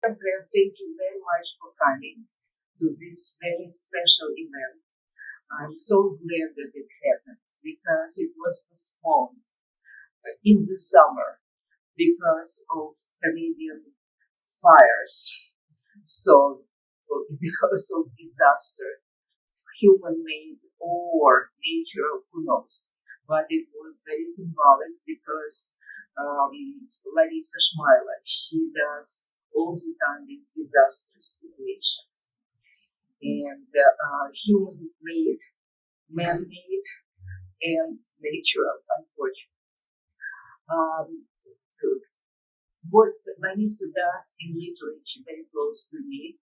Friends, thank you very much for coming to this very special event. I'm so glad that it happened because it was postponed in the summer because of Canadian fires. So, because of disaster, human made or natural, who knows. But it was very symbolic because um, Larissa Shmailo, she does all the time these disastrous situations. And human made, man made, and natural, unfortunately. Um, what Larissa does in literature very close to me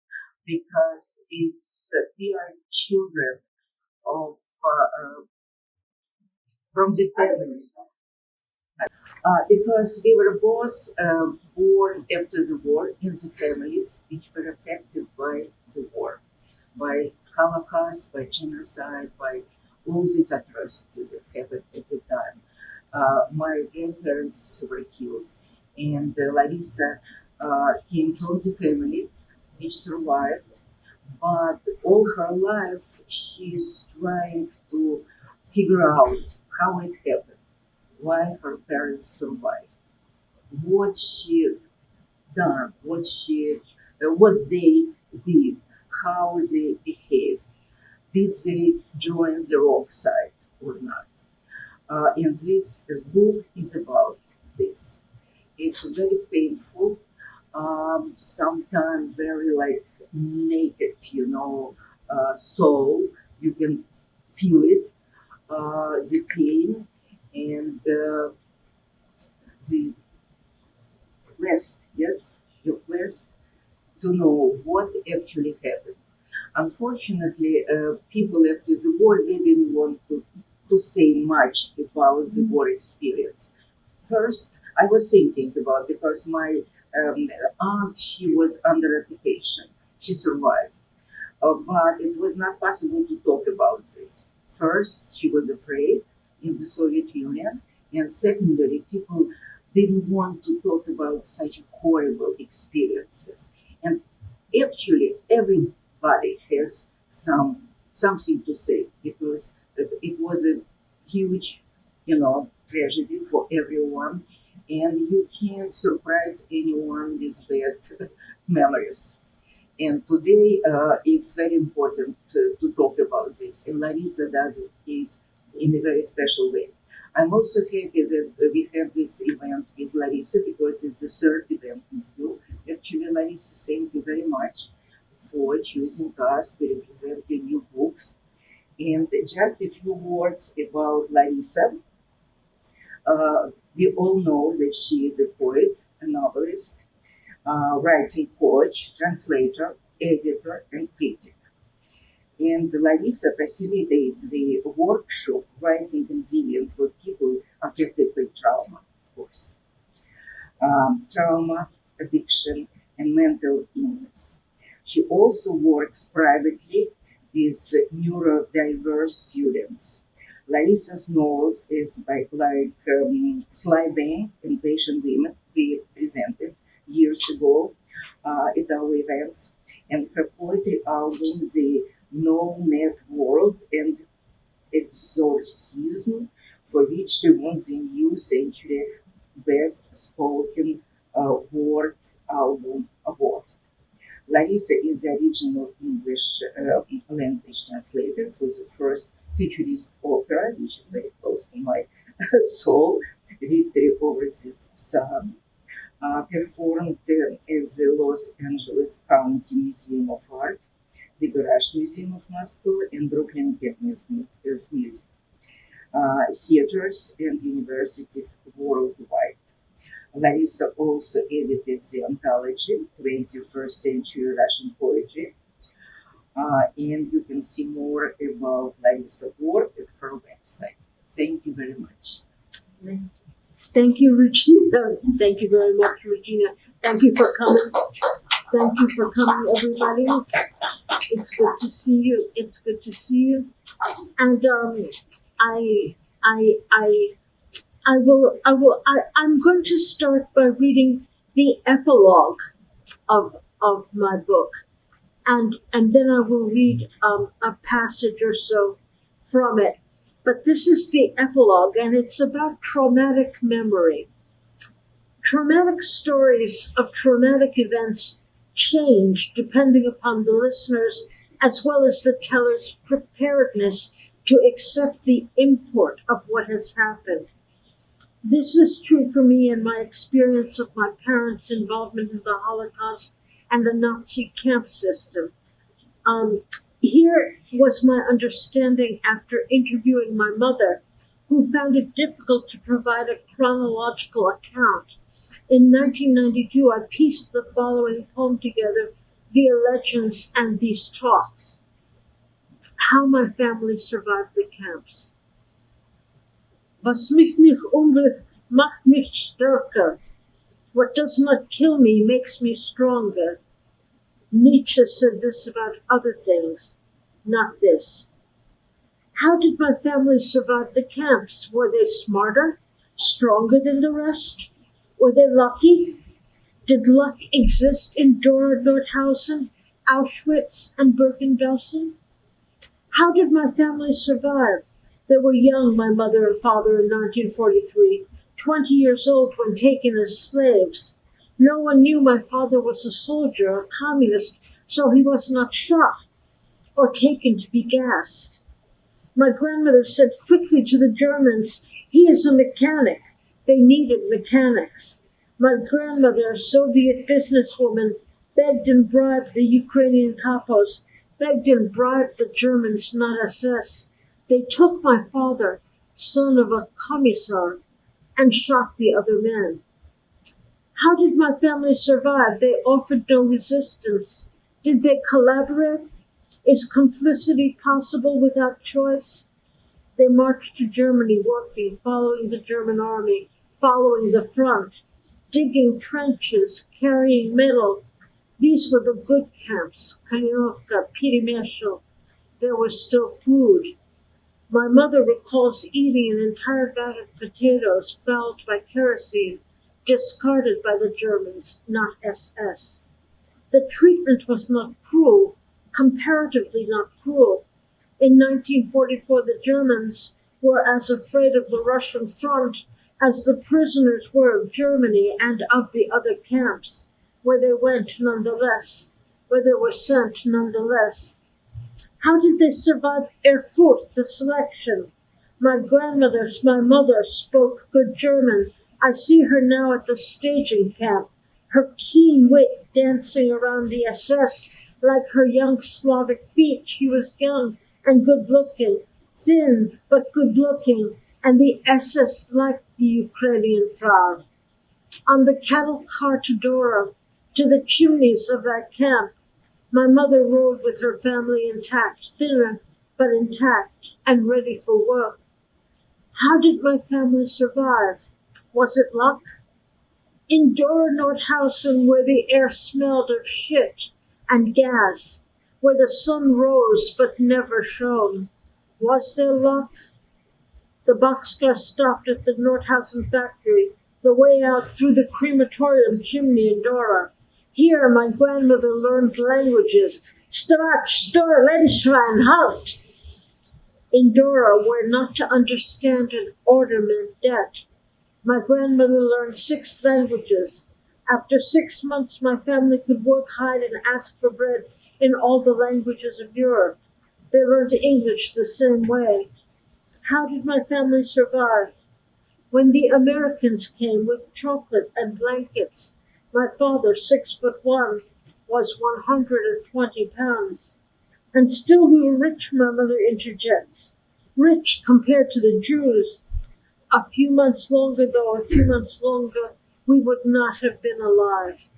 because we are children of from the families. Because we were both born after the war in the families which were affected by the war, by Holocaust, by genocide, by all these atrocities that happened at the time. My grandparents were killed, and Larissa came from the family which survived, but all her life she's trying to figure out how it happened, why her parents survived, what she done, what they did, how they behaved, did they join the wrong side or not. And this book is about this. It's very painful, sometimes very like naked, soul. You can feel it, the pain and the quest, yes, your quest to know what actually happened. Unfortunately, people after the war, they didn't want to say much about the war experience. First, I was thinking about because my aunt, she was under occupation. She survived, but it was not possible to talk about this. First, she was afraid in the Soviet Union, and secondly, people didn't want to talk about such horrible experiences. And actually, everybody has something to say because it was a huge, tragedy for everyone, and you can't surprise anyone with bad memories. And today, it's very important to talk about this, and Larissa does it is in a very special way. I'm also happy that we have this event with Larissa because it's the third event with you. Actually, Larissa, thank you very much for choosing us to represent your new books. And just a few words about Larissa. We all know that she is a poet, a novelist, writing coach, translator, editor, and critic. And Larissa facilitates the workshop Writing Resilience for people affected by trauma, of course. Trauma, addiction, and mental illness. She also works privately with neurodiverse students. Larissa's novels is like Sly Bang and Patient Women we presented years ago at our events, and her poetry album, The No Net World and Exorcism, for which she won the New Century Best Spoken Word Album Award. Larissa is the original English language translator for the first futurist opera, which is very close to my soul, Victory Over the Sun, performed at the Los Angeles County Museum of Art, the Garage Museum of Moscow, and Brooklyn Academy of Music, theaters and universities worldwide. Larissa also edited the anthology 21st Century Russian Poetry, and you can see more about Larissa's work at her website. Thank you very much. Thank you, Regina. Thank you very much, Regina. Thank you for coming. Thank you for coming, everybody. It's good to see you. It's good to see you. And I'm going to start by reading the epilogue of of my book. And then I will read a passage or so from it. But this is the epilogue, and it's about traumatic memory. Traumatic stories of traumatic events change depending upon the listeners as well as the teller's preparedness to accept the import of what has happened. This is true for me in my experience of my parents' involvement in the Holocaust and the Nazi camp system. Here was my understanding after interviewing my mother, who found it difficult to provide a chronological account. In 1992, I pieced the following poem together via legends and these talks. How my family survived the camps. Was mich umbringt, macht mich stärker. What does not kill me makes me stronger. Nietzsche said this about other things, not this. How did my family survive the camps? Were they smarter, stronger than the rest? Were they lucky? Did luck exist in Dora, Nordhausen, Auschwitz, and Bergen-Belsen? How did my family survive? They were young, my mother and father, in 1943, 20 years old when taken as slaves. No one knew my father was a soldier, a communist, so he was not shot or taken to be gassed. My grandmother said quickly to the Germans, "He is a mechanic." They needed mechanics. My grandmother, a Soviet businesswoman, begged and bribed the Ukrainian kapos, begged and bribed the Germans, not SS. They took my father, son of a commissar, and shot the other men. How did my family survive? They offered no resistance. Did they collaborate? Is complicity possible without choice? They marched to Germany, working, following the German army, following the front, digging trenches, carrying metal. These were the good camps, Kalinovka, Perimeshel. There was still food. My mother recalls eating an entire vat of potatoes fouled by kerosene, discarded by the Germans, not SS. The treatment was not cruel, comparatively not cruel. In 1944, the Germans were as afraid of the Russian front as the prisoners were of Germany and of the other camps, where they went nonetheless, where they were sent nonetheless. How did they survive Erfurt, the selection? My mother spoke good German. I see her now at the staging camp, her keen wit dancing around the SS like her young Slavic feet. She was young and good-looking, thin but good-looking, and the SS liked the Ukrainian Frau. On the cattle car to Dora, to the chimneys of that camp, my mother rode with her family intact, thinner but intact and ready for work. How did my family survive? Was it luck? In Dora, Nordhausen, where the air smelled of shit and gas, where the sun rose but never shone, was there luck? The boxcar stopped at the Nordhausen factory, the way out through the crematorium chimney in Dora. Here my grandmother learned languages. Start, stor, Lenschwein, halt! In Dora, where not to understand an order meant death, my grandmother learned 6 languages. After 6 months, my family could work, hide, and ask for bread in all the languages of Europe. They learned English the same way. How did my family survive? When the Americans came with chocolate and blankets, my father, 6'1", was 120 pounds. And still we were rich, my mother interjects. Rich compared to the Jews. A few months longer, we would not have been alive.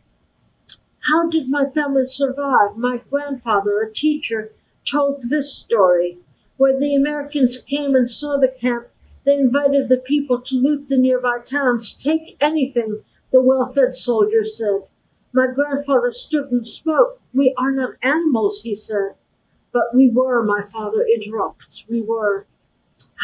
How did my family survive? My grandfather, a teacher, told this story. When the Americans came and saw the camp, they invited the people to loot the nearby towns. Take anything, the well-fed soldiers said. My grandfather stood and spoke. We are not animals, he said. But we were, my father interrupts. We were.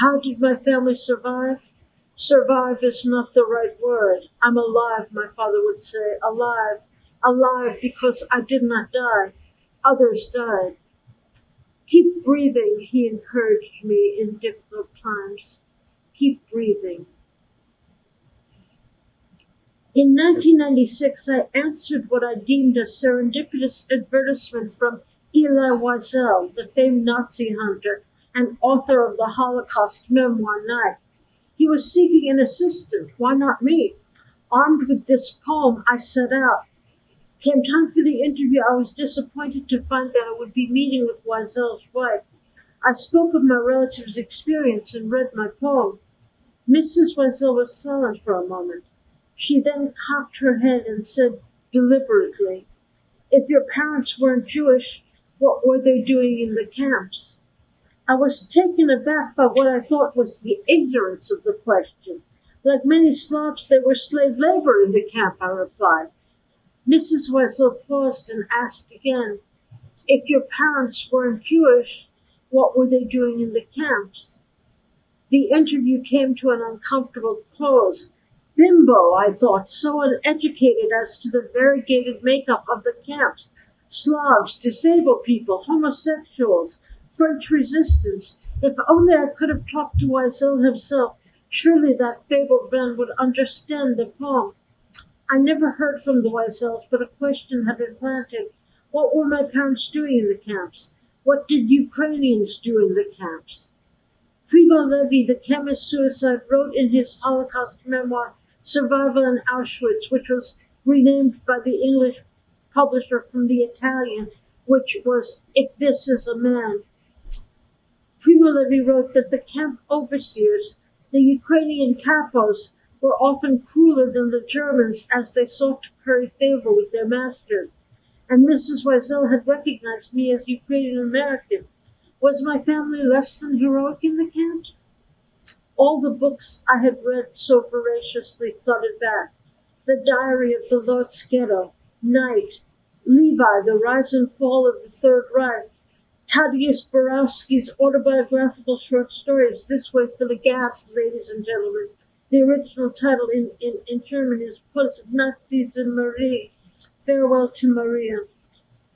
How did my family survive? Survive is not the right word. I'm alive, my father would say. Alive. alive because I did not die. Others died. Keep breathing, he encouraged me in difficult times. Keep breathing. In 1996, I answered what I deemed a serendipitous advertisement from Elie Wiesel, the famed Nazi hunter and author of the Holocaust memoir Night. He was seeking an assistant. Why not me? Armed with this poem, I set out. Came time for the interview, I was disappointed to find that I would be meeting with Wiesel's wife. I spoke of my relative's experience and read my poem. Mrs. Wiesel was silent for a moment. She then cocked her head and said deliberately, "If your parents weren't Jewish, what were they doing in the camps?" I was taken aback by what I thought was the ignorance of the question. Like many Slavs, they were slave labor in the camp, I replied. Mrs. Wiesel paused and asked again, "If your parents weren't Jewish, what were they doing in the camps?" The interview came to an uncomfortable close. Bimbo, I thought, so uneducated as to the variegated makeup of the camps. Slavs, disabled people, homosexuals, French resistance. If only I could have talked to Wiesel himself, surely that fabled man would understand the poem. I never heard from the Wiesels, but a question had been planted. What were my parents doing in the camps? What did Ukrainians do in the camps? Primo Levi, the chemist-suicide, wrote in his Holocaust memoir, Survival in Auschwitz, which was renamed by the English publisher from the Italian, which was If This Is a Man. Primo Levi wrote that the camp overseers, the Ukrainian capos, were often crueler than the Germans as they sought to curry favor with their masters. And Mrs. Wiesel had recognized me as Ukrainian American. Was my family less than heroic in the camps? All the books I had read so voraciously flooded back. The Diary of the Lord's Ghetto, Night, Levi, The Rise and Fall of the Third Reich, Tadeusz Borowski's autobiographical short stories, This Way for the Gas, ladies and gentlemen. The original title in German is Nazis in Marie, Farewell to Maria.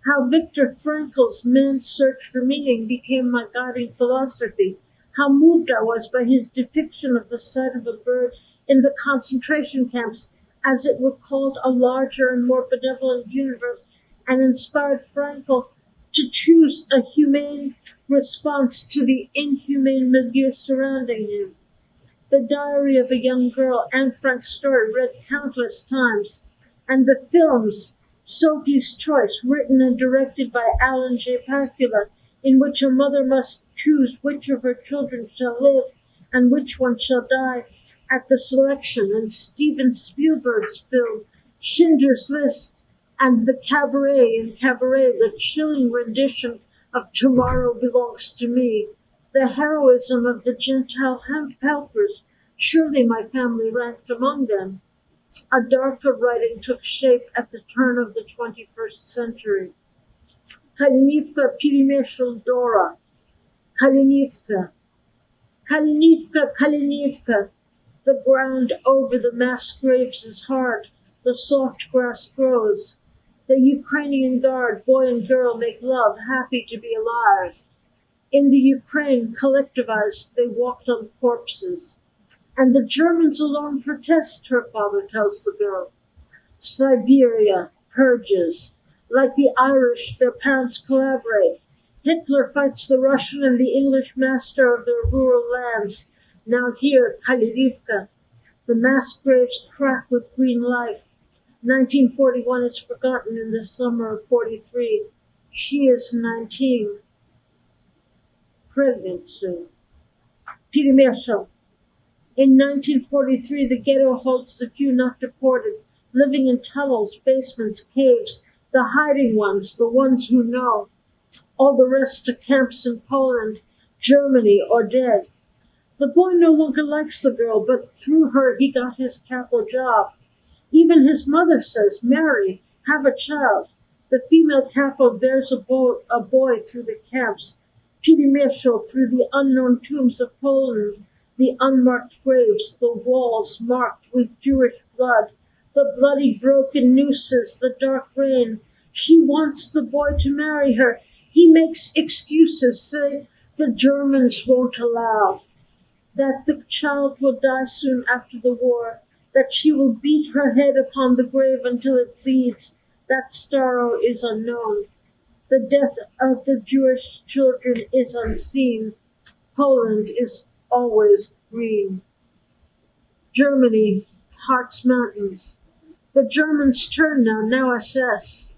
How Viktor Frankl's Man's Search for Meaning became my guiding philosophy. How moved I was by his depiction of the sight of a bird in the concentration camps as it recalled a larger and more benevolent universe and inspired Frankl to choose a humane response to the inhumane milieu surrounding him. The Diary of a Young Girl, Anne Frank's story, read countless times, and the films, Sophie's Choice, written and directed by Alan J. Pakula, in which a mother must choose which of her children shall live and which one shall die at the selection, and Steven Spielberg's film, Schindler's List, and The Cabaret in Cabaret, the chilling rendition of Tomorrow Belongs to Me, the heroism of the Gentile helpers. Surely my family ranked among them. A darker writing took shape at the turn of the 21st century. Kalinivka Pirimeshul Dora. Kalinivka. Kalinivka, Kalinivka. The ground over the mass graves is hard. The soft grass grows. The Ukrainian Guard, boy and girl, make love, happy to be alive. In the Ukraine, collectivized, they walked on corpses. And the Germans alone protest, her father tells the girl. Siberia, purges. Like the Irish, their parents collaborate. Hitler fights the Russian and the English master of their rural lands. Now here, Kalivivka. The mass graves crack with green life. 1941 is forgotten in the summer of 43. She is 19. Pregnant soon. Peter Merschel. In 1943, the ghetto holds the few not deported, living in tunnels, basements, caves, the hiding ones, the ones who know. All the rest to camps in Poland, Germany, or dead. The boy no longer likes the girl, but through her he got his capo job. Even his mother says, marry, have a child. The female capo bears a boy through the camps, Peter Merschel through the unknown tombs of Poland, the unmarked graves, the walls marked with Jewish blood, the bloody broken nooses, the dark rain. She wants the boy to marry her. He makes excuses, saying the Germans won't allow, that the child will die soon after the war, that she will beat her head upon the grave until it bleeds, that sorrow is unknown. The death of the Jewish children is unseen. Poland is always green. Germany, Harz Mountains. The Germans turn now assess.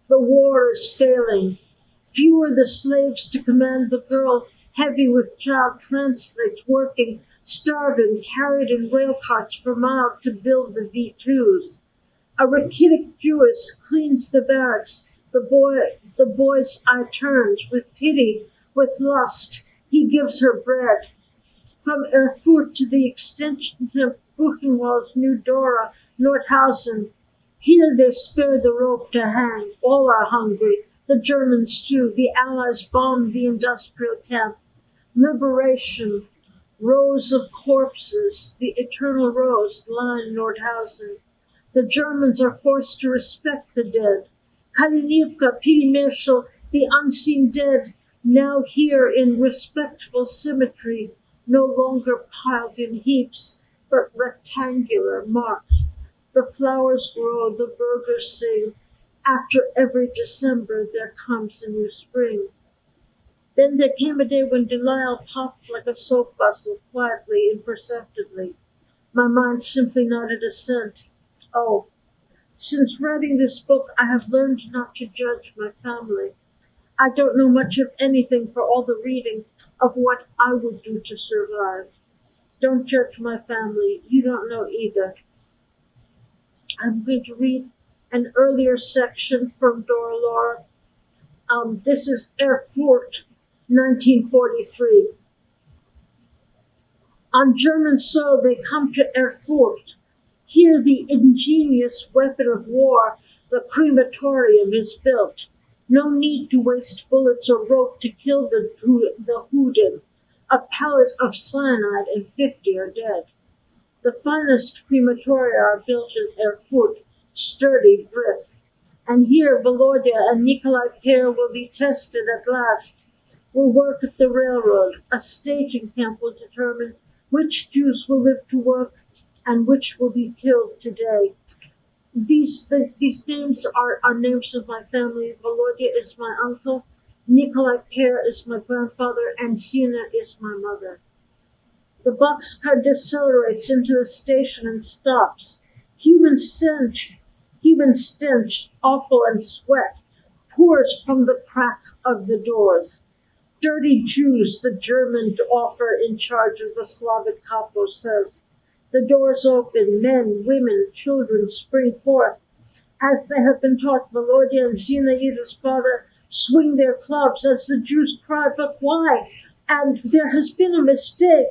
The war is failing. Fewer the slaves to command the girl, heavy with child translates, working, starving, carried in rail carts for miles to build the V2s. A rachitic Jewess cleans the barracks. The boy's eye turns with pity, with lust. He gives her bread. From Erfurt to the extension camp Buchenwald's new Dora, Nordhausen. Here they spare the rope to hang. All are hungry. The Germans too. The Allies bomb the industrial camp. Liberation. Rows of corpses. The eternal rows line Nordhausen. The Germans are forced to respect the dead. Kalinivka, Pilimershal, the unseen dead, now here in respectful symmetry, no longer piled in heaps, but rectangular, marked. The flowers grow, the burghers sing. After every December there comes a new spring. Then there came a day when Delisle popped like a soap bustle, quietly, imperceptibly. My mind simply nodded assent. Oh, since writing this book, I have learned not to judge my family. I don't know much of anything for all the reading of what I would do to survive. Don't judge my family. You don't know either. I'm going to read an earlier section from Dora, Lora. This is Erfurt, 1943. On German soil they come to Erfurt. Here the ingenious weapon of war, the crematorium, is built. No need to waste bullets or rope to kill the hooded. A pellet of cyanide and 50 are dead. The finest crematoria are built in Erfurt, sturdy brick. And here Volodya and Nikolai Per will be tested at last. Will work at the railroad. A staging camp will determine which Jews will live to work and which will be killed today. These names are names of my family. Volodya is my uncle, Nikolai Per is my grandfather, and Zina is my mother. The boxcar decelerates into the station and stops. Human stench, awful and sweat, pours from the crack of the doors. Dirty Jews, the German officer in charge of the Slavic capo says. The doors open, men, women, children spring forth. As they have been taught, Volodya and Zinaida's father swing their clubs as the Jews cry, but why? And there has been a mistake.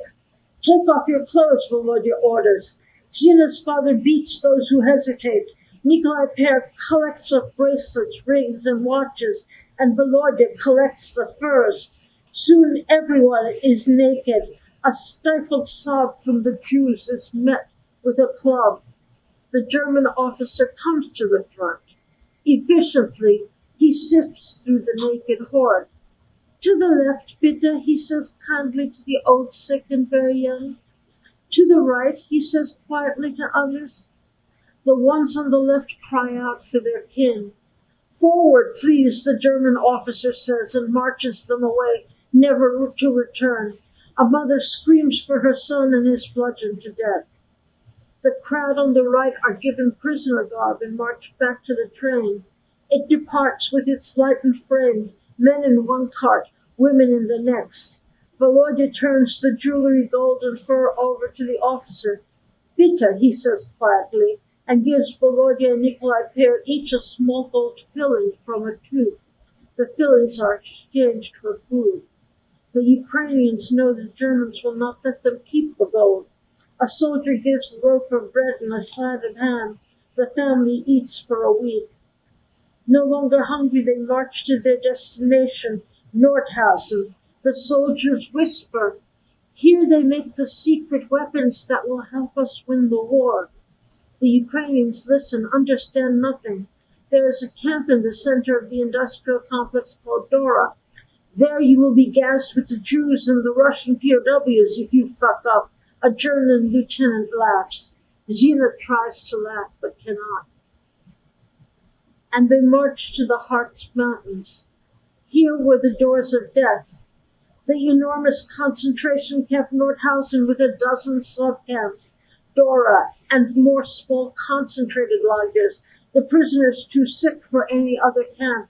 Take off your clothes, Volodya orders. Zina's father beats those who hesitate. Nikolai Per collects up bracelets, rings, and watches, and Volodya collects the furs. Soon everyone is naked. A stifled sob from the Jews is met with a club. The German officer comes to the front. Efficiently, he sifts through the naked horde. To the left, bitte, he says kindly to the old, sick, and very young. To the right, he says quietly to others. The ones on the left cry out for their kin. Forward, please, the German officer says, and marches them away, never to return. A mother screams for her son and is bludgeoned to death. The crowd on the right are given prisoner garb and marched back to the train. It departs with its lightened frame, men in one cart, women in the next. Volodya turns the jewelry, gold, and fur over to the officer. Bitte, he says quietly, and gives Volodya and Nikolai Per each a small gold filling from a tooth. The fillings are exchanged for food. The Ukrainians know the Germans will not let them keep the gold. A soldier gives a loaf of bread and a side of ham. The family eats for a week. No longer hungry, they march to their destination, Nordhausen. The soldiers whisper. Here they make the secret weapons that will help us win the war. The Ukrainians listen, understand nothing. There is a camp in the center of the industrial complex called Dora. There you will be gassed with the Jews and the Russian POWs if you fuck up. A German lieutenant laughs. Zina tries to laugh but cannot. And they march to the Harz Mountains. Here were the doors of death. The enormous concentration camp Nordhausen with a dozen sub-camps, Dora, and more small concentrated lagers, the prisoners too sick for any other camp.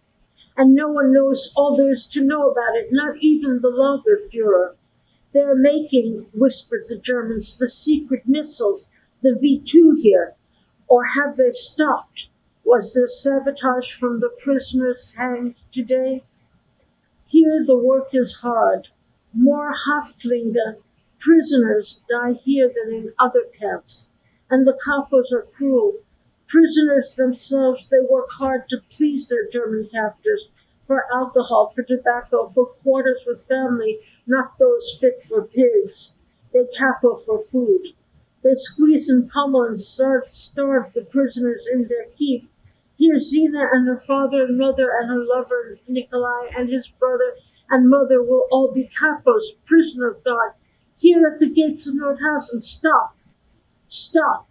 And no one knows all there is to know about it, not even the Lagerführer. They are making, whispered the Germans, the secret missiles, the V2 here. Or have they stopped? Was there sabotage from the prisoners hanged today? Here the work is hard. More Häftlinge, prisoners, die here than in other camps. And the capos are cruel. Prisoners themselves, they work hard to please their German captors, for alcohol, for tobacco, for quarters with family, not those fit for pigs. They capo for food. They squeeze and pummel and starve the prisoners in their keep. Here Zina and her father and mother and her lover Nikolai and his brother and mother will all be capos, prisoner of God. Here at the gates of Nordhausen, stop. Stop.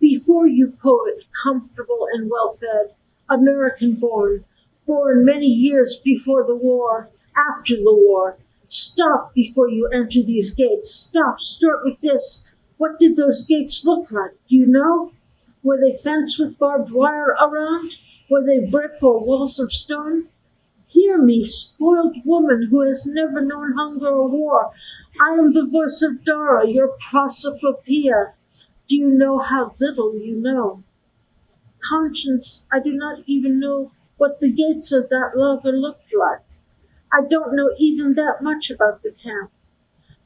Before you, poet, comfortable and well-fed, American-born, born many years before the war, after the war, stop before you enter these gates. Stop. Start with this. What did those gates look like? Do you know? Were they fenced with barbed wire around? Were they brick or walls of stone? Hear me, spoiled woman who has never known hunger or war. I am the voice of Dora, your prosopopoeia. Do you know how little you know? Conscience, I do not even know what the gates of that lager looked like. I don't know even that much about the camp.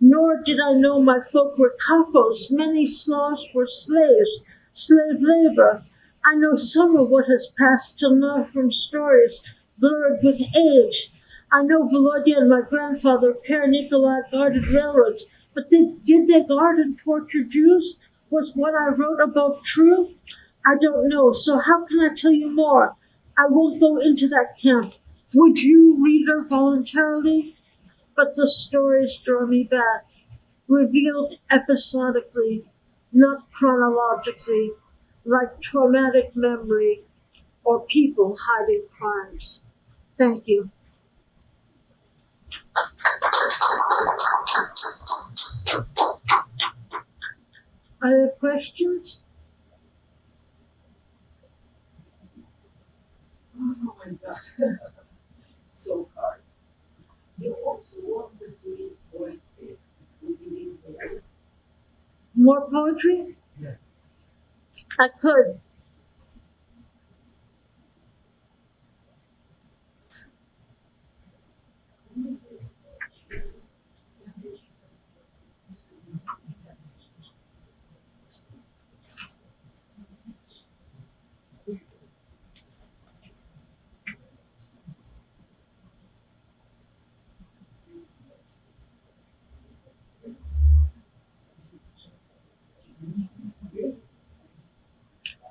Nor did I know my folk were capos. Many Slavs were slaves, slave labor. I know some of what has passed till now from stories blurred with age. I know Volodya and my grandfather, Per Nikolai, guarded railroads, but did they guard and torture Jews? Was what I wrote above true? I don't know, so how can I tell you more? I won't go into that camp. Would you, reader, voluntarily? But the stories draw me back, revealed episodically, not chronologically, like traumatic memory or people hiding crimes. Thank you. Are there questions? Oh my God. So hard. You also wanted to read poetry. Would you read poetry? More poetry? Yeah. I could.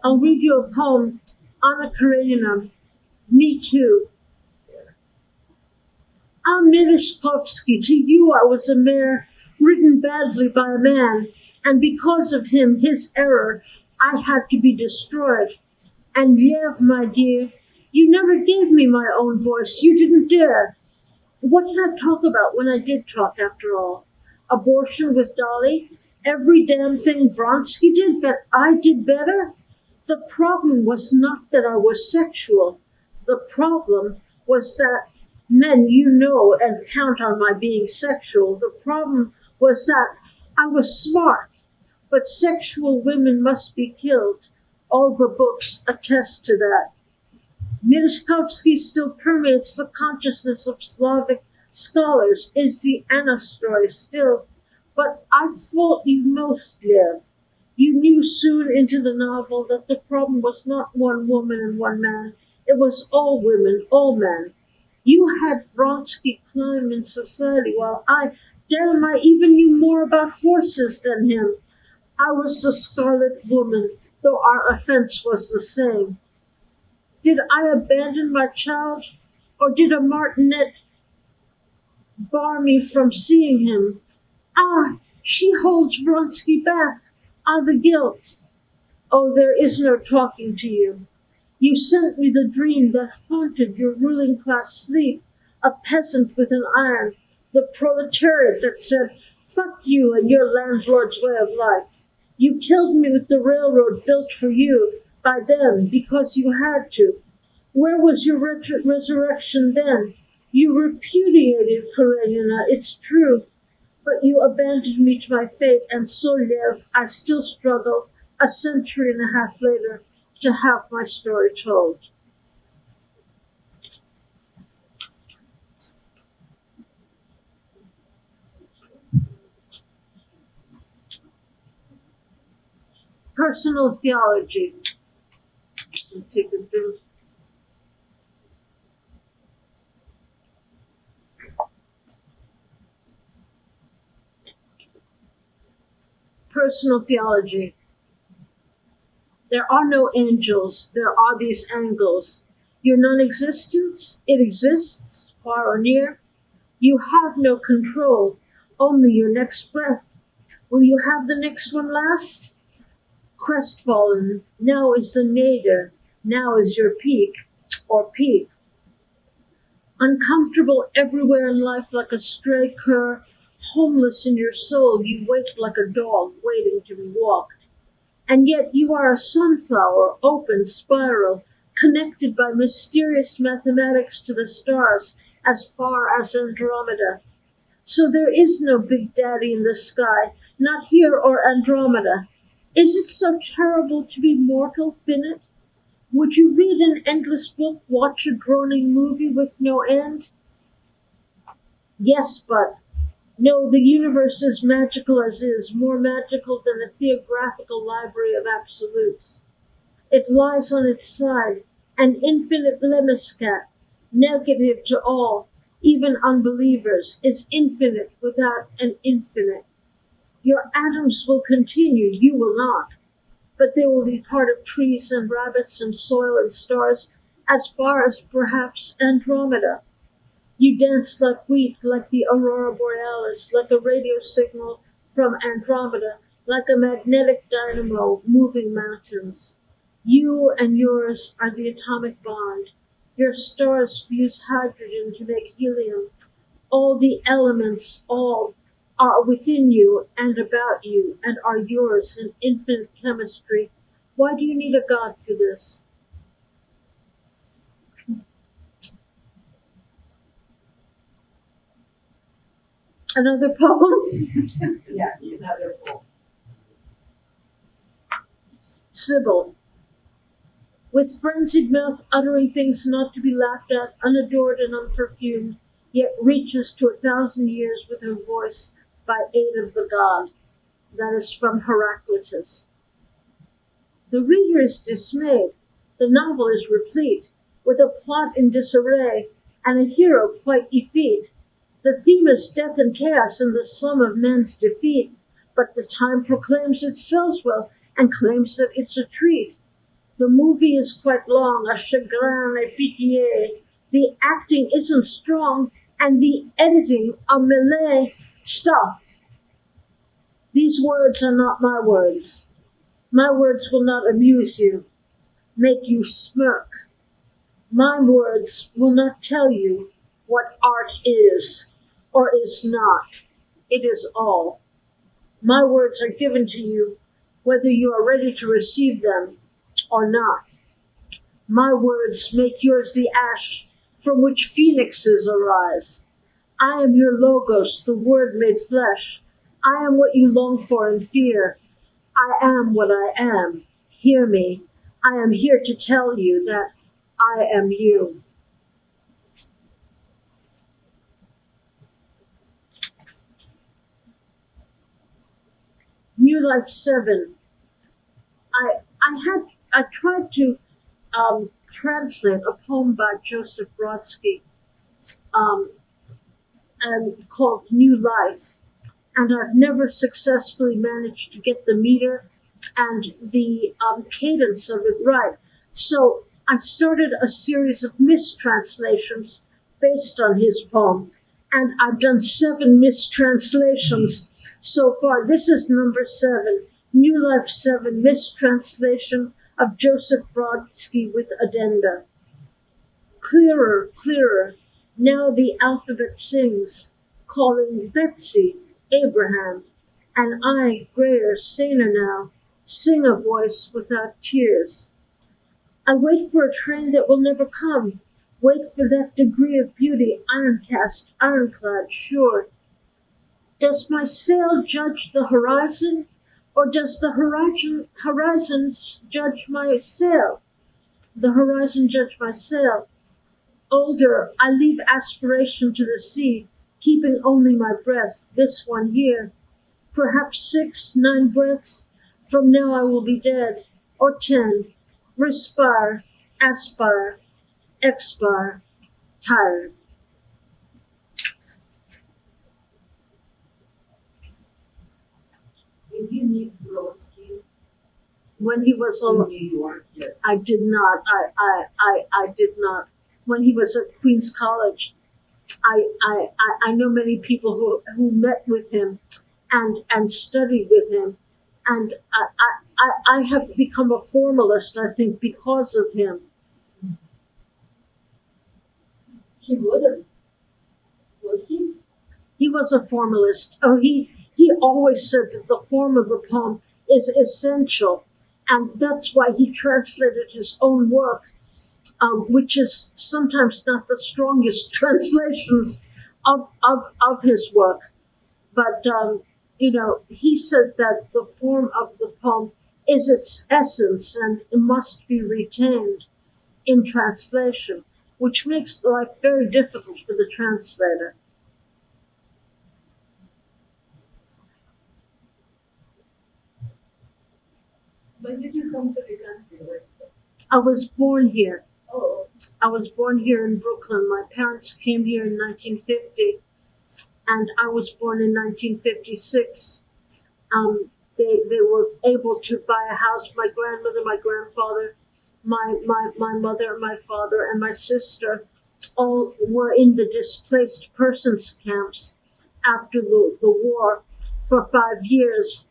I'll read you a poem, Anna Karenina, Me Too. I'm Merezhkovsky. To you I was a mare, written badly by a man, and because of him, his error, I had to be destroyed. And Yev, my dear, you never gave me my own voice. You didn't dare. What did I talk about when I did talk, after all? Abortion with Dolly? Every damn thing Vronsky did that I did better? The problem was not that I was sexual. The problem was that men, you know, and count on my being sexual. The problem was that I was smart, but sexual women must be killed. All the books attest to that. Merezhkovsky still permeates the consciousness of Slavic scholars, is the Anna story still. But I fault you most, Lev. You knew soon into the novel that the problem was not one woman and one man. It was all women, all men. You had Vronsky climb in society while I even knew more about horses than him. I was the scarlet woman, though our offense was the same. Did I abandon my child, or did a martinet bar me from seeing him? Ah, she holds Vronsky back. Ah, the guilt. Oh, there is no talking to you. You sent me the dream that haunted your ruling class sleep, a peasant with an iron, the proletariat that said, fuck you and your landlord's way of life. You killed me with the railroad built for you by them because you had to. Where was your resurrection then? You repudiated Karenina, it's true, but you abandoned me to my fate, and so, Lev, I still struggle, a century and a half later, to have my story told. Personal theology. I'll take a drink. Personal theology. There are no angels, there are these angles. Your non-existence, it exists, far or near. You have no control, only your next breath. Will you have the next one last? Crestfallen, now is the nadir, now is your peak, or peak. Uncomfortable everywhere in life like a stray cur, homeless in your soul, you wait like a dog waiting to be walked. And yet you are a sunflower, open, spiral, connected by mysterious mathematics to the stars as far as Andromeda. So there is no Big Daddy in the sky, not here or Andromeda. Is it so terrible to be mortal, finite? Would you read an endless book, watch a droning movie with no end? Yes, but no, the universe is magical as is, more magical than a theographical library of absolutes. It lies on its side, an infinite lemniscat, negative to all, even unbelievers, is infinite without an infinite. Your atoms will continue, you will not, but they will be part of trees and rabbits and soil and stars as far as perhaps Andromeda. You dance like wheat, like the aurora borealis, like a radio signal from Andromeda, like a magnetic dynamo moving mountains. You and yours are the atomic bond. Your stars fuse hydrogen to make helium. All the elements, all, are within you and about you and are yours in infinite chemistry. Why do you need a God for this? Another poem? Yeah, another poem. Sybil. With frenzied mouth uttering things not to be laughed at, unadored and unperfumed, yet reaches to 1,000 years with her voice by aid of the god. That is from Heraclitus. The reader is dismayed. The novel is replete with a plot in disarray and a hero quite effete. The theme is death and chaos and the sum of men's defeat, but the time proclaims it sells well and claims that it's a treat. The movie is quite long, a chagrin et pitié. The acting isn't strong, and the editing a melee. Stop. These words are not my words. My words will not amuse you, make you smirk. My words will not tell you what art is or is not. It is all. My words are given to you whether you are ready to receive them or not. My words make yours the ash from which phoenixes arise. I am your logos, the word made flesh. I am what you long for and fear. I am what I am. Hear me. I am here to tell you that I am you. New Life 7. I tried to translate a poem by Joseph Brodsky and called New Life, and I've never successfully managed to get the meter, and the cadence of it right. So I started a series of mistranslations based on his poem, and I've done 7 mistranslations so far. This is number 7, New Life 7, mistranslation of Joseph Brodsky with addenda. Clearer, clearer, now the alphabet sings, calling Betsy, Abraham, and I, grayer, saner now, sing a voice without tears. I wait for a train that will never come, wait for that degree of beauty, iron-cast, ironclad, sure. Does my sail judge the horizon, or does the horizon judge my sail? The horizon judge my sail. Older, I leave aspiration to the sea, keeping only my breath, this one here. Perhaps 6, 9 breaths, from now I will be dead, or 10. Respire, aspire, expire, tired. Did you meet Brodsky When he was in on, New York? Yes. I did not. I did not. When he was at Queens College, I know many people who met with him and studied with him, and I have become a formalist, I think, because of him. He wouldn't. Was he? He was a formalist. Oh, he always said that the form of the poem is essential, and that's why he translated his own work, which is sometimes not the strongest translations of his work. But, he said that the form of the poem is its essence and it must be retained in translation, which makes life very difficult for the translator. When did you come to the country? I was born here. Oh, I was born here in Brooklyn. My parents came here in 1950, and I was born in 1956. They were able to buy a house. My grandmother, my grandfather, my mother, my father, and my sister all were in the displaced persons camps after the war for 5 years.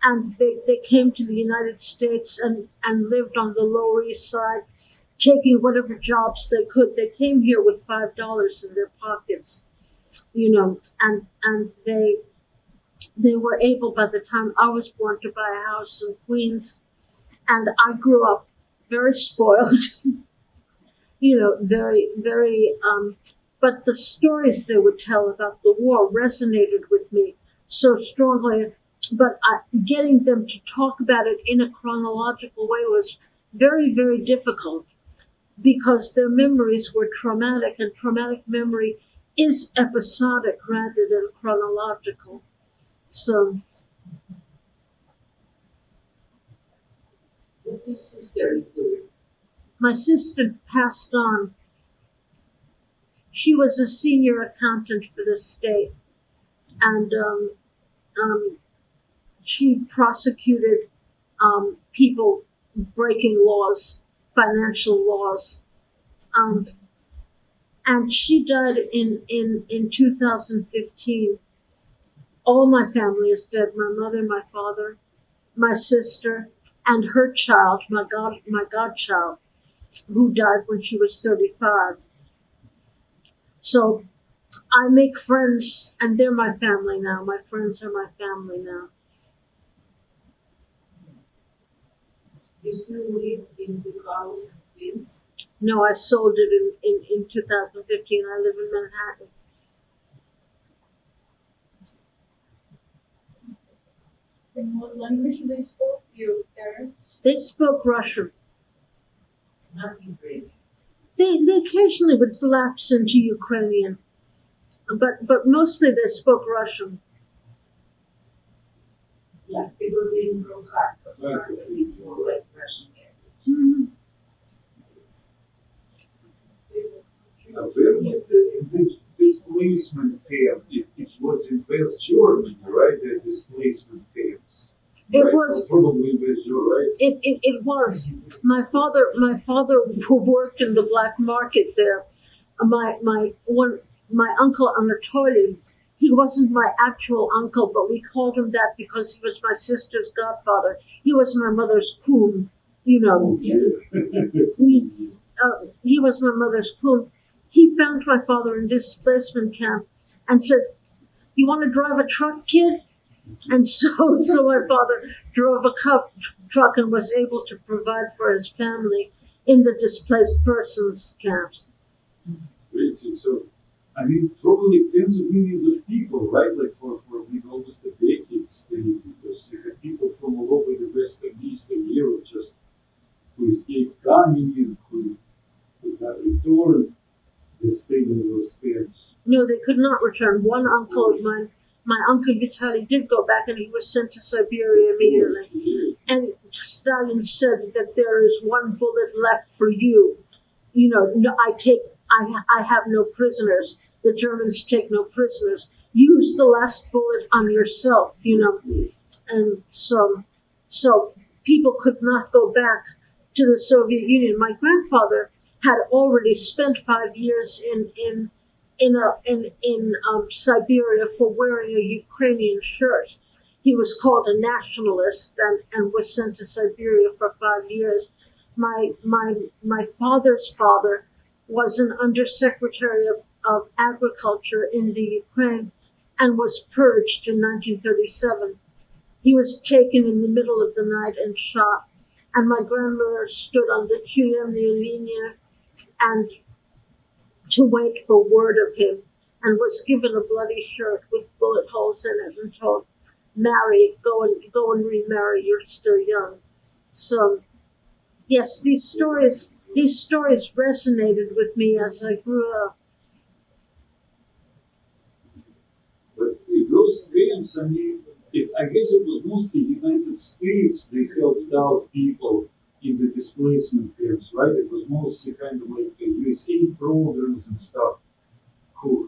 And they came to the United States and lived on the Lower East Side, taking whatever jobs they could. They came here with $5 in their pockets, and they were able, by the time I was born, to buy a house in Queens. And I grew up very spoiled, very, very, but the stories they would tell about the war resonated with me so strongly. But getting them to talk about it in a chronological way was very, very difficult because their memories were traumatic, and traumatic memory is episodic rather than chronological. So, what your sister is doing? my sister passed on. She was a senior accountant for the state, and she prosecuted people breaking laws, financial laws, and she died in 2015. All my family is dead: my mother, my father, my sister, and her child, my godchild, who died when she was 35. So I make friends, and they're my family now. My friends are my family now. You still live in the house in Queens? No, I sold it in 2015. I live in Manhattan. In what language they spoke, your parents? They spoke Russian. Not Ukrainian. They occasionally would lapse into Ukrainian, but mostly they spoke Russian. Yeah, because in from Kharkov. Kharkov is more like Russian language. Mm-hmm. Where was this displacement camp? It was in West Germany, right? The displacement camps. It Right, was. probably with you, right? It was. My father who worked in the black market there. My uncle Anatoly. He wasn't my actual uncle, but we called him that because he was my sister's godfather. He was my mother's coon, you know. Yes. He was my mother's coon. He found my father in displacement camp and said, "You want to drive a truck, kid?" And so my father drove a truck and was able to provide for his family in the displaced persons camps. Great. So, I mean, probably tens of millions of people, right? Like for maybe almost a decade stayed, because you had people from all over the Western Eastern Europe just who escaped communism, who could not return, they stayed in those camps. No, they could not return. One uncle of mine, my uncle Vitaly, did go back, and he was sent to Siberia immediately. And Stalin said that there is one bullet left for you. You know, no, I have no prisoners. The Germans take no prisoners. Use the last bullet on yourself, you know. And so people could not go back to the Soviet Union. My grandfather had already spent 5 years in Siberia for wearing a Ukrainian shirt. He was called a nationalist and was sent to Siberia for 5 years. My father's father was an undersecretary of agriculture in the Ukraine and was purged in 1937. He was taken in the middle of the night and shot. And my grandmother stood on the Chuyemная linia and to wait for word of him, and was given a bloody shirt with bullet holes in it and told, "Marry, go and remarry. You're still young." So, yes, these stories resonated with me as I grew up. But in those camps, I mean, I guess it was mostly United States that helped out people in the displacement camps, right? It was mostly kind of like the USA programs and stuff who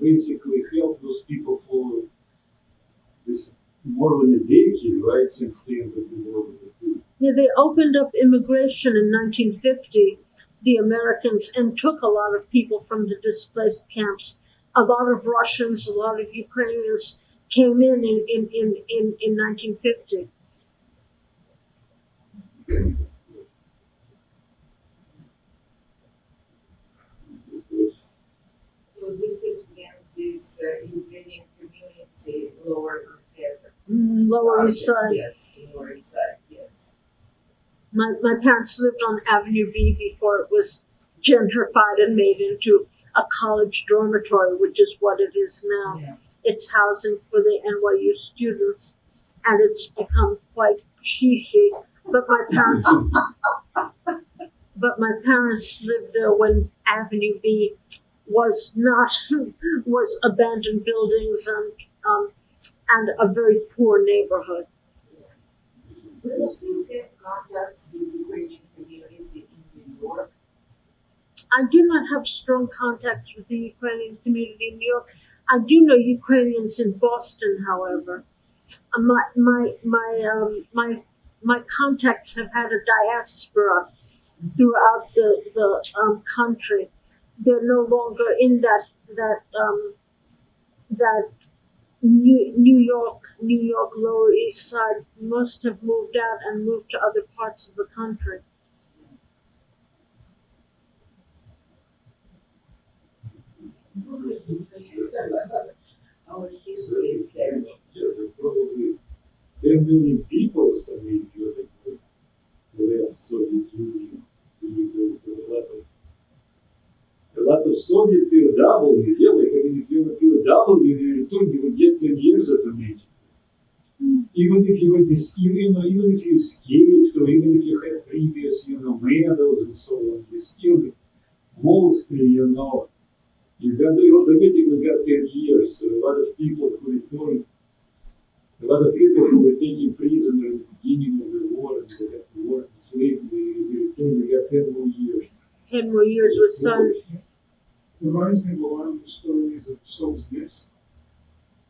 basically helped those people for this more than a decade, right, since the end of the World War II. Yeah, they opened up immigration in 1950, the Americans, and took a lot of people from the displaced camps. A lot of Russians, a lot of Ukrainians came in 1950. So this explains this Ukrainian community lower Lower East Side. Yes, Lower East Side, yes. My parents lived on Avenue B before it was gentrified and made into a college dormitory, which is what it is now. Yeah. It's housing for the NYU students, and it's become quite chic. But my parents lived there when Avenue B was abandoned buildings and a very poor neighborhood. Do you still have contacts with the Ukrainian community in New York? I do not have strong contacts with the Ukrainian community in New York. I do know Ukrainians in Boston, however. My contacts have had a diaspora throughout the country. They're no longer in that New York Lower East Side. Most have moved out and moved to other parts of the country. Our history is there. Yes, probably 10 million people or something that left Soviet Union. A lot of Soviet POWs, yeah, like, I mean, if you're a POW, you return, you would get 10 years at the age. Even if you were even if you escaped, or even if you had previous, medals and so on, you still mostly, you automatically got 10 years. So a lot of people who returned, a lot of people who were taken prisoner at the beginning of the war, and they had to work in slavery, they returned, they got 10 more years. 10 more years with son. Reminds me of a lot of the stories of Solzhenitsyn.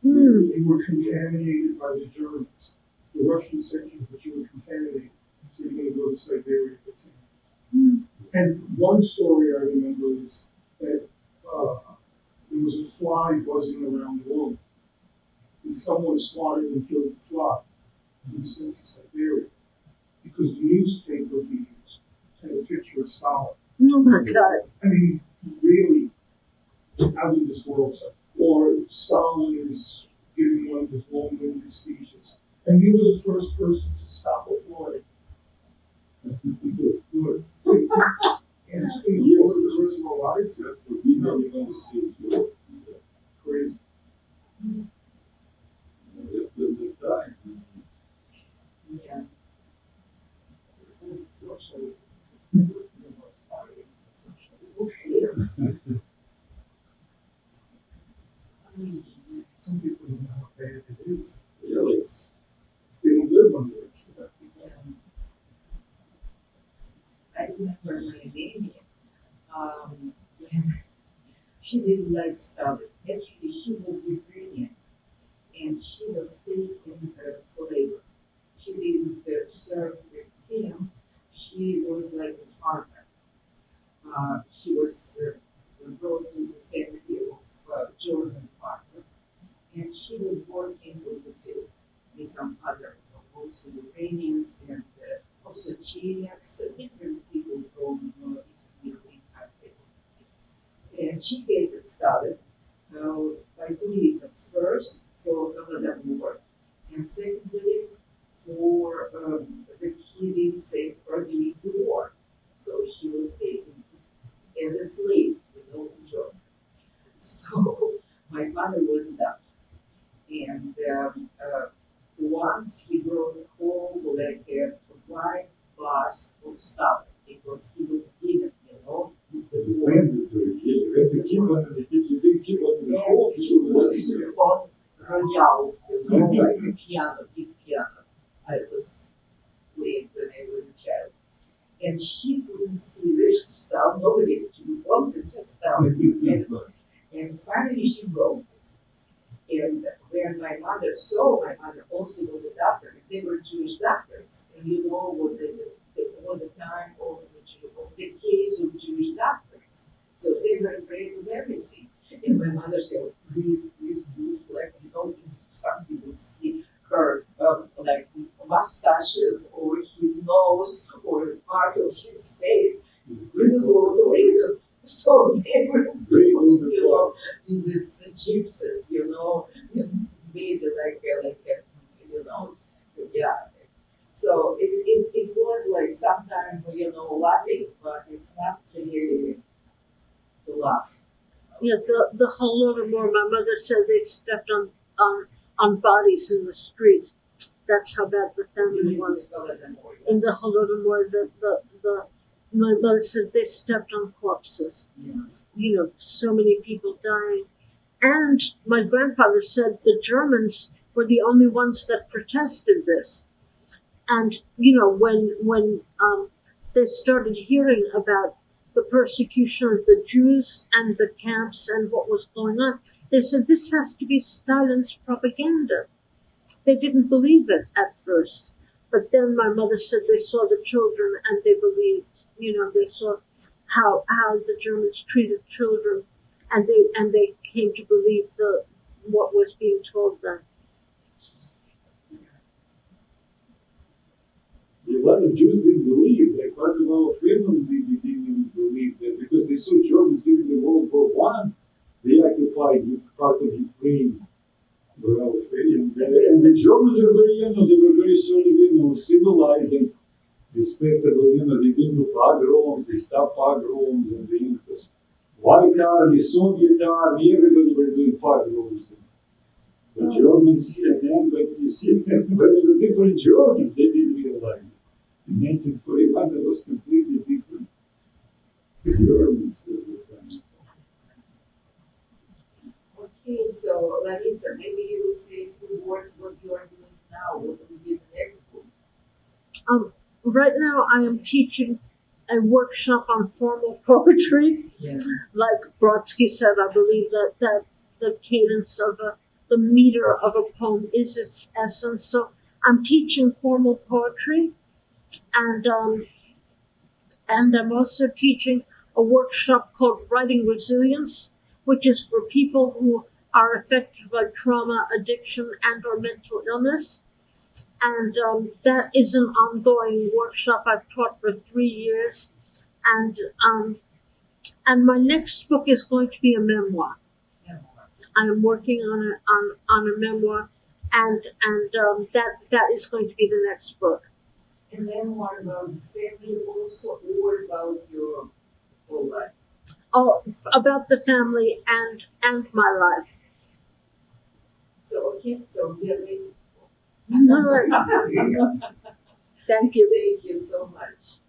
Hmm. They were contaminated by the Germans. the Russian section, but you were contaminated, so you're going to go to Siberia for 10 years. Mm. And one story I remember is that there was a fly buzzing around the room, and someone swatted and killed the fly. He was sent to Siberia because the newspaper he used had a picture of Stalin. Oh my God. I mean, really out of this world. Or Stalin is giving one of his long-winded speeches, and you were the first person to stop applauding. Good. And it's been over the rest of our lives. That's what we don't even see. Crazy. That was the time. Yeah. Social. Some people don't know how bad it is. Yeah, it's They don't live under it. I remember my baby. She didn't like starving. Actually, she was Ukrainian, and she was taken for labor. She didn't serve with him. She was like a farmer. She was brought to the family of German farmer, and she was working in the field with some other, also Ukrainians and also Czechs, different people from Eastern European countries. And she hated Stalin by two reasons. First, for Holodomor, and secondly, for the killing safeguard during the war. So she was taken as a slave, in Germany. So my father was adopted. And once he brought home like a white bust of Stalin because he was given, with the war. mandatory. You had to keep on it. If you didn't keep on the whole, And he put it on royale, like a piano, big piano. I was playing when I was a child. And she couldn't see this Stalin, nobody wanted Stalin. And finally she wrote it. And when my mother saw, my mother also was a doctor. They were Jewish doctors. And you know what it was a time of the case of Jewish doctors. So they were afraid of everything. And my mother said, oh, please look like, some people see her like mustaches or his nose or part of his face. We don't know the reason. So they were, with these gypsies, made like yeah. So it was like sometimes, laughing, but it's not really to laugh. Yes, the Holodomor, my mother said they stepped on bodies in the street. That's how bad the famine was. In the Holodomor, my mother said they stepped on corpses. Yeah. So many people dying. And my grandfather said the Germans were the only ones that protested this. And, when they started hearing about the persecution of the Jews and the camps and what was going on, they said this has to be Stalin's propaganda. They didn't believe it at first. But then my mother said they saw the children and they believed, they saw how the Germans treated children, and they came to believe what was being told them. A lot of Jews didn't believe. Like part of our family didn't believe that because they saw Germans during the World War I. They occupied part of Ukraine. And the Germans were very, they were very sort of, civilized and respectable. They didn't do pogroms, they stopped pogroms, and it was White Army, Soviet Army, everybody were doing pogroms. The Germans, but you see, there was a different Germans, they didn't realize it. In 1941, there was completely different Germans. Okay, so Larissa, maybe you will say a few words what you are doing now. What will be the next book? Right now I am teaching a workshop on formal poetry. Yeah. Like Brodsky said, I believe that the cadence of the meter of a poem is its essence. So I'm teaching formal poetry, and I'm also teaching a workshop called Writing Resilience, which is for people who are affected by trauma, addiction, and or mental illness. And that is an ongoing workshop I've taught for 3 years. And my next book is going to be a memoir. I'm working on a memoir, and that is going to be the next book. And then what about the family also, or about your whole life? Oh, about the family and my life. So, okay, so we are ready. All right. Thank you. Thank you so much.